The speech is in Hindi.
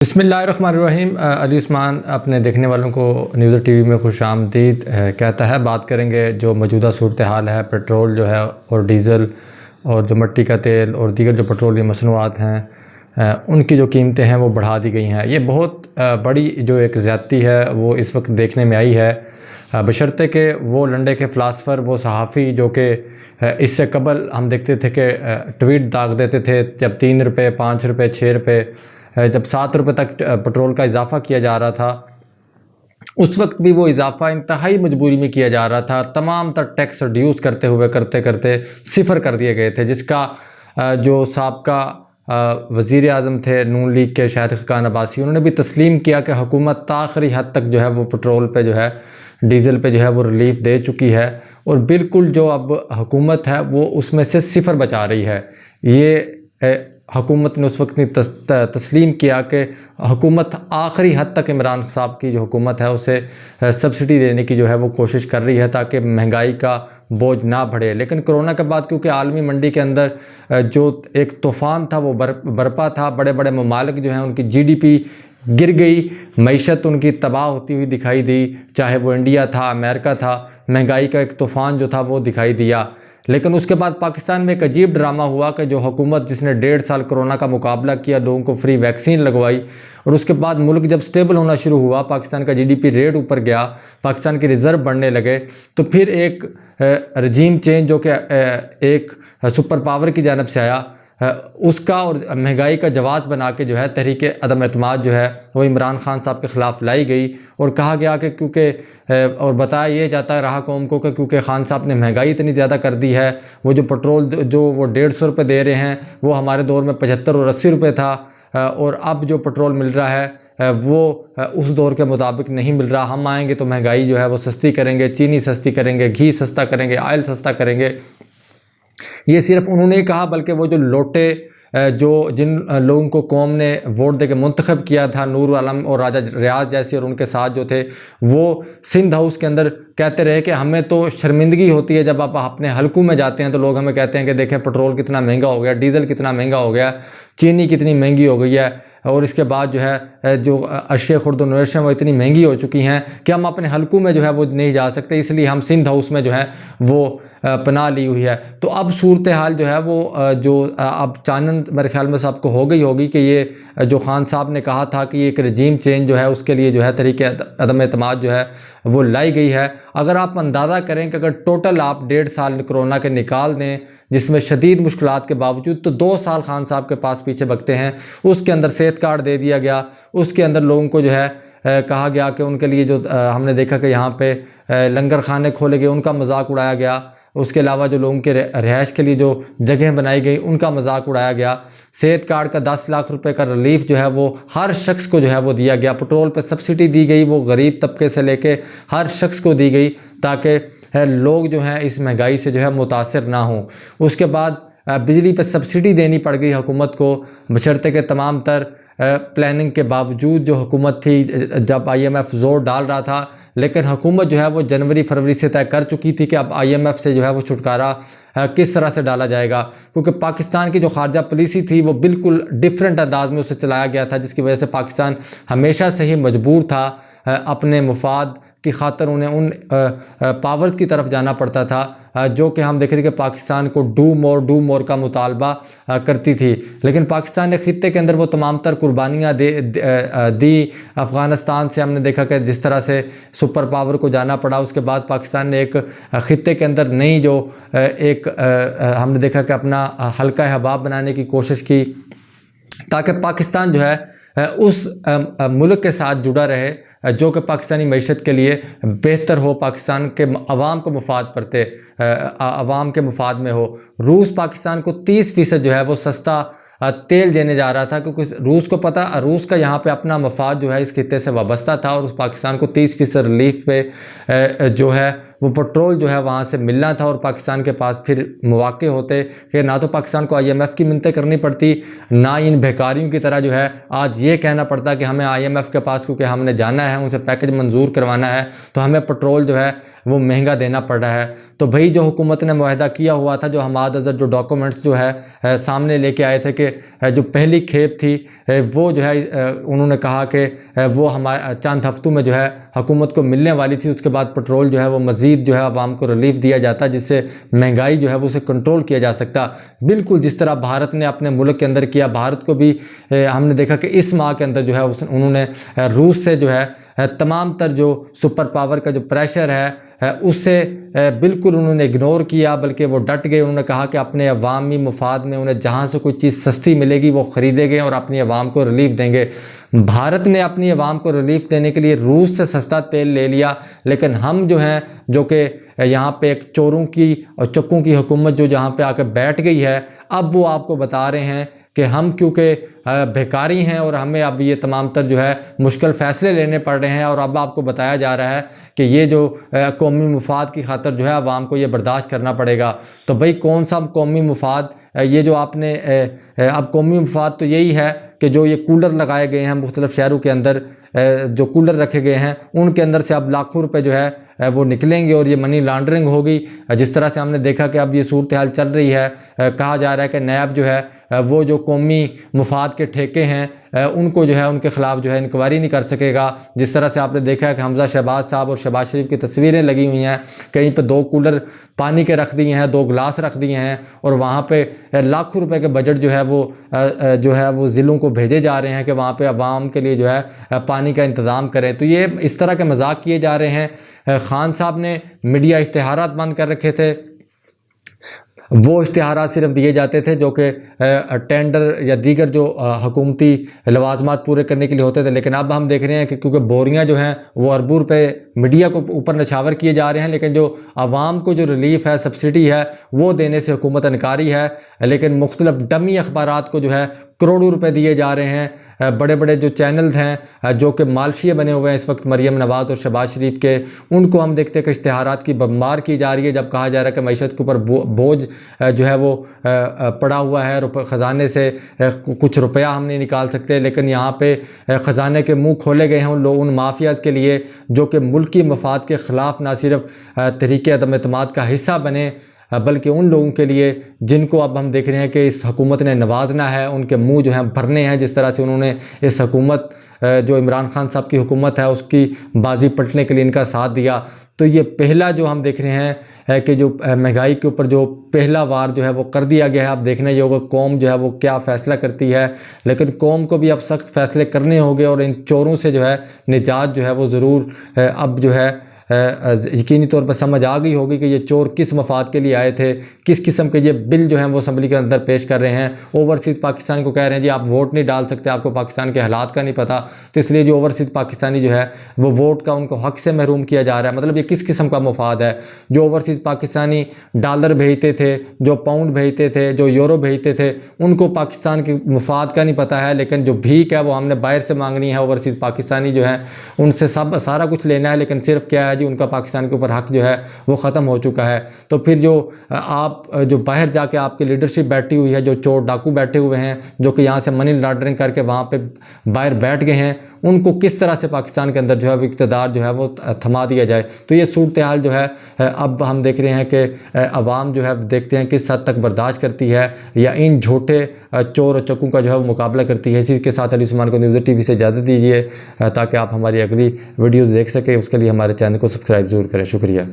बिस्मिल्लाहिर्रहमानिर्रहीम। अली उस्मान अपने देखने वालों को न्यूज़ टीवी में खुशामदीद कहता है। बात करेंगे जो मौजूदा सूरत हाल है, पेट्रोल जो है और डीज़ल और जो मिट्टी का तेल और दीगर जो पेट्रोलियम मसनूआत हैं उनकी जो कीमतें हैं वो बढ़ा दी गई हैं। ये बहुत बड़ी जो एक ज़्यादती है वो इस वक्त देखने में आई है, बशर्ते कि वो लंडे के फ़िलासफ़र, वो सहाफ़ी जो कि इससे कबल हम देखते थे कि ट्वीट दाग देते थे जब 3 रुपये, 5 रुपये, 6 रुपये, जब 7 रुपये तक पेट्रोल का इजाफ़ा किया जा रहा था, उस वक्त भी वो इजाफ़ा इंतहाई मजबूरी में किया जा रहा था। तमाम तर टैक्स रिड्यूस करते हुए करते करते सिफर कर दिए गए थे, जिसका जो साबका वज़ीर आज़म थे नून लीग के शाहिद खान अब्बासी, उन्होंने भी तस्लीम किया कि हुकूमत आखिरी हद तक जो है वो पेट्रोल पे जो है, डीज़ल पे जो है वो रिलीफ दे चुकी है और बिल्कुल जो अब हुकूमत है वो उसमें से सिफर बचा रही है। ये हुकूमत ने उस वक्त तस्लीम किया कि हुकूमत आखिरी हद तक इमरान साहब की जो हुकूमत है उसे सब्सिडी देने की जो है वो कोशिश कर रही है ताकि महंगाई का बोझ ना बढ़े। लेकिन कोरोना के बाद क्योंकि आलमी मंडी के अंदर जो एक तूफ़ान था वो बरपा था, बड़े बड़े ममालिक जो हैं उनकी GDP गिर गई, मईशत उनकी तबाह होती हुई दिखाई दी, चाहे वो इंडिया था, अमेरिका था। महंगाई का एक तूफ़ान जो था वो दिखाई दिया। लेकिन उसके बाद पाकिस्तान में एक अजीब ड्रामा हुआ कि जो हुकूमत जिसने 1.5 साल कोरोना का मुकाबला किया, लोगों को फ्री वैक्सीन लगवाई और उसके बाद मुल्क जब स्टेबल होना शुरू हुआ, पाकिस्तान का GDP रेट ऊपर गया, पाकिस्तान के रिज़र्व बढ़ने लगे, तो फिर एक रजीम चेंज जो कि एक सुपर पावर की जानब से आया, उसका और महंगाई का जवाब बना के जो है तहरीक अदम एतमाद जो है वो इमरान खान साहब के ख़िलाफ़ लाई गई और कहा गया कि क्योंकि और बताया ये जाता रहा कौम को कि क्योंकि खान साहब ने महंगाई इतनी ज़्यादा कर दी है, वो जो पेट्रोल जो वो 150 रुपये दे रहे हैं वो हमारे दौर में 75 और 80 रुपये था और अब जो पेट्रोल मिल रहा है वो उस दौर के मुताबिक नहीं मिल रहा। हम आएंगे तो महंगाई जो है वो सस्ती करेंगे, चीनी सस्ती करेंगे, घी सस्ता करेंगे, ऑयल सस्ता करेंगे। ये सिर्फ उन्होंने ही कहा बल्कि वो जो लोटे जो जिन लोगों को कौम ने वोट देके मुंतखब किया था, नूर आलम और राजा रियाज जैसे और उनके साथ जो थे, वो सिंध हाउस के अंदर कहते रहे कि हमें तो शर्मिंदगी होती है जब आप अपने हलकों में जाते हैं तो लोग हमें कहते हैं कि देखें पेट्रोल कितना महंगा हो गया, डीज़ल कितना महंगा हो गया, चीनी कितनी महंगी हो गई है और इसके बाद जो है जो अशिया खुर्द नोश हैं वो इतनी महंगी हो चुकी हैं कि हम अपने हलकों में जो है वो नहीं जा सकते, इसलिए हम सिंध हाउस में जो है वो पनाह ली हुई है। तो अब सूरत हाल जो है वो जो अब चानन मेरे ख्याल में सबको हो गई होगी कि ये जो खान साहब ने कहा था कि एक रजीम चेंज जो है उसके लिए जो है तरीके अदम एतमाद जो है वो लाई गई है। अगर आप अंदाज़ा करें कि अगर टोटल आप 1.5 साल कोरोना के निकाल दें जिसमें शदीद मुश्किलात के बावजूद, तो 2 साल खान साहब के पास पीछे बकते हैं। उसके अंदर सेहत कार्ड दे दिया गया, उसके अंदर लोगों को जो है कहा गया कि उनके लिए जो हमने देखा कि यहाँ पे लंगर खाने खोले गए उनका मजाक उड़ाया गया, उसके अलावा जो लोगों के रिहाइश के लिए जो जगह बनाई गई उनका मजाक उड़ाया गया। सेहत कार्ड का 10 लाख रुपए का रिलीफ जो है वो हर शख्स को जो है वो दिया गया। पेट्रोल पर सब्सिडी दी गई, वो गरीब तबके से लेके हर शख्स को दी गई ताकि लोग जो हैं इस महंगाई से जो है मुतासर ना हों। उसके बाद बिजली पर सब्सिडी देनी पड़ गई हुकूमत को, बशर्ते के तमाम तर प्लानिंग के बावजूद जो हुकूमत थी, जब IMF ज़ोर डाल रहा था, लेकिन हुकूमत जो है वो जनवरी फरवरी से तय कर चुकी थी कि अब IMF से जो है वो छुटकारा किस तरह से डाला जाएगा, क्योंकि पाकिस्तान की जो खारजा पॉलिसी थी वो बिल्कुल डिफरेंट अंदाज में उसे चलाया गया था, जिसकी वजह से पाकिस्तान हमेशा से ही मजबूर था अपने मुफाद की खातर उन्हें उन पावर्स की तरफ जाना पड़ता था जो कि हम देख रहे कि पाकिस्तान को डू मोर का मुतालबा करती थी। लेकिन पाकिस्तान ने खित्ते के अंदर वो तमाम तर कुर्बानियाँ दी। अफ़गानिस्तान से हमने देखा कि जिस तरह से सुपर पावर को जाना पड़ा, उसके बाद पाकिस्तान ने एक खित्ते के अंदर नई जो एक हमने देखा कि अपना हल्का हबाब बनाने की कोशिश की ताकि पाकिस्तान जो है उस मुल्क के साथ जुड़ा रहे जो कि पाकिस्तानी मईशत के लिए बेहतर हो, पाकिस्तान के अवाम को मुफाद पड़ते अवाम के मुफाद में हो। रूस पाकिस्तान को 30% जो है वो सस्ता तेल देने जा रहा था, क्योंकि रूस को पता, रूस का यहाँ पे अपना मफाद जो है इस खित्ते से वाबस्ता था और उस पाकिस्तान को 30% रिलीफ पे जो है वो पेट्रोल जो है वहाँ से मिलना था और पाकिस्तान के पास फिर मौके होते कि ना तो पाकिस्तान को IMF की मिन्नतें करनी पड़ती, ना इन भिखारियों की तरह जो है आज ये कहना पड़ता कि हमें IMF के पास क्योंकि हमने जाना है, उनसे पैकेज मंजूर करवाना है, तो हमें पेट्रोल जो है वो महंगा देना पड़ रहा है। तो भाई जो हुकूमत ने मुआहदा किया हुआ था, जो हमाद अज़हर जो डॉक्यूमेंट्स जो है सामने लेके आए थे कि जो पहली खेप थी वो जो है उन्होंने कहा कि वो हमारे चंद हफ्तों में जो है हुकूमत को मिलने वाली थी, उसके बाद पेट्रोल जो है वो मज़ीद जो है आवाम को रिलीफ दिया जाता जिससे महंगाई जो है वो उसे कंट्रोल किया जा सकता। बिल्कुल जिस तरह भारत ने अपने मुल्क के अंदर किया, भारत को भी हमने देखा कि इस माह के अंदर जो है उन्होंने रूस से जो है तमाम तर जो सुपर पावर का जो प्रेशर है उससे बिल्कुल उन्होंने इग्नोर किया, बल्कि वो डट गए। उन्होंने कहा कि अपने अवामी मुफाद में उन्हें जहाँ से कोई चीज़ सस्ती मिलेगी वो ख़रीदेंगे और अपनी अवाम को रिलीफ देंगे। भारत ने अपनी अवाम को रिलीफ देने के लिए रूस से सस्ता तेल ले लिया, लेकिन हम जो हैं जो कि यहाँ पे एक चोरों की और चक्कों की हुकूमत जो जहाँ पे आकर बैठ गई है, अब वो आपको बता रहे हैं कि हम क्योंकि बेकारी हैं और हमें अब ये तमाम तर जो है मुश्किल फ़ैसले लेने पड़ रहे हैं, और अब आपको बताया जा रहा है कि ये जो कौमी मुफाद की खातर जो है आवाम को ये बर्दाश्त करना पड़ेगा। तो भाई कौन सा कौमी मुफाद, ये जो आपने अब कौमी मुफाद तो यही है कि जो ये कूलर लगाए गए हैं मुख्तलिफ़ शहरों के अंदर, जो कूलर रखे गए हैं उनके अंदर से अब लाखों रुपए जो है वो निकलेंगे और ये मनी लॉन्ड्रिंग होगी। जिस तरह से हमने देखा कि अब ये सूरत हाल चल रही है, कहा जा रहा है कि नैब जो है वो जो कौमी मुफाद के ठेके हैं उनको जो है उनके ख़िलाफ़ जो है इंक्वायरी नहीं कर सकेगा। जिस तरह से आपने देखा है कि हमज़ा शहबाज साहब और शहबाज शरीफ की तस्वीरें लगी हुई हैं, कहीं पे 2 कूलर पानी के रख दिए हैं, 2 गिलास रख दिए हैं, और वहाँ पे लाखों रुपए के बजट जो है वो ज़िलों को भेजे जा रहे हैं कि वहाँ पे अवाम के लिए जो है पानी का इंतज़ाम करें। तो ये इस तरह के मजाक किए जा रहे हैं। खान साहब ने मीडिया इश्तिहारात बंद कर रखे थे, वो इश्तिहारात सिर्फ दिए जाते थे जो कि टेंडर या दीगर जो हुकूमती लवाजमात पूरे करने के लिए होते थे। लेकिन अब हम देख रहे हैं कि क्योंकि बोरियां जो हैं वो अरबों रुपए मीडिया को ऊपर नछावर किए जा रहे हैं, लेकिन जो आवाम को जो रिलीफ है, सब्सिडी है, वो देने से हुकूमत इनकारी है। लेकिन मुख्तलिफ डमी अखबारात को जो है करोड़ों रुपए दिए जा रहे हैं। बड़े बड़े जो चैनल हैं जो कि मालशिए बने हुए हैं इस वक्त मरियम नवाज़ और शहबाज शरीफ के, उनको हम देखते हैं कि इश्तिहारात की बमबार की जा रही है, जब कहा जा रहा है कि मईशत के ऊपर बोझ जो है वो पड़ा हुआ है, ख़जाने से कुछ रुपया हम नहीं निकाल सकते। लेकिन यहाँ पे ख़जाने के मुंह खोले गए हैं उन माफियाज़ के लिए जो कि मुल्की मफाद के ख़िलाफ़ ना सिर्फ तहरीक अदम एतमाद का हिस्सा बने, बल्कि उन लोगों के लिए जिनको अब हम देख रहे हैं कि इस हुकूमत ने नवाजना है, उनके मुंह जो हैं भरने हैं। जिस तरह से उन्होंने इस हुकूमत जो इमरान खान साहब की हुकूमत है उसकी बाजी पलटने के लिए इनका साथ दिया। तो ये पहला जो हम देख रहे हैं कि जो महंगाई के ऊपर जो पहला वार जो है वो कर दिया गया है। अब देखना ये होगा कौम जो है वो क्या फ़ैसला करती है, लेकिन कौम को भी अब सख्त फ़ैसले करने होंगे और इन चोरों से जो है निजात जो है वो ज़रूर अब जो है यकीनी तौर पर समझ आ गई होगी कि ये चोर किस मफाद के लिए आए थे, किस किस्म के ये बिल जो हैं वो असम्बली के अंदर पेश कर रहे हैं। ओवरसीज़ पाकिस्तान को कह रहे हैं जी आप वोट नहीं डाल सकते, आपको पाकिस्तान के हालात का नहीं पता, तो इसलिए जो ओवरसीज़ पाकिस्तानी जो है वो वोट का उनको हक से महरूम किया जा रहा है। मतलब ये किस किस्म का मफाद है। जो ओवरसीज़ पाकिस्तानी डॉलर भेजते थे, जो पाउंड भेजते थे, जो यूरो भेजते थे, उनको पाकिस्तान के मफाद का नहीं पता है, लेकिन जो भीख है वो हमने बाहर से मांगनी है। ओवरसीज़ पाकिस्तानी जो है उनसे सारा कुछ लेना है, लेकिन सिर्फ क्या है जी उनका पाकिस्तान के ऊपर हक जो है वो ख़त्म हो चुका है। तो फिर जो आप जो बाहर जाके आपकी लीडरशिप बैठी हुई है, जो चोर डाकू बैठे हुए हैं जो कि यहाँ से मनी लॉन्ड्रिंग करके वहाँ पे बाहर बैठ गए हैं, उनको किस तरह से पाकिस्तान के अंदर जो है वो इक़्तिदार जो है वो थमा दिया जाए। तो ये सूरत हाल जो है अब हम देख रहे हैं कि अवाम जो है देखते हैं किस हद तक बर्दाश्त करती है या इन झूठे चोर और चक्कू का जो है वो मुकाबला करती है। इसी के साथ अली उस्मान को न्यूज़र TV से इजाज़त दीजिए ताकि आप हमारी अगली वीडियोज़ देख सकें। उसके लिए हमारे चैनल को सब्सक्राइब ज़रूर करें। शुक्रिया।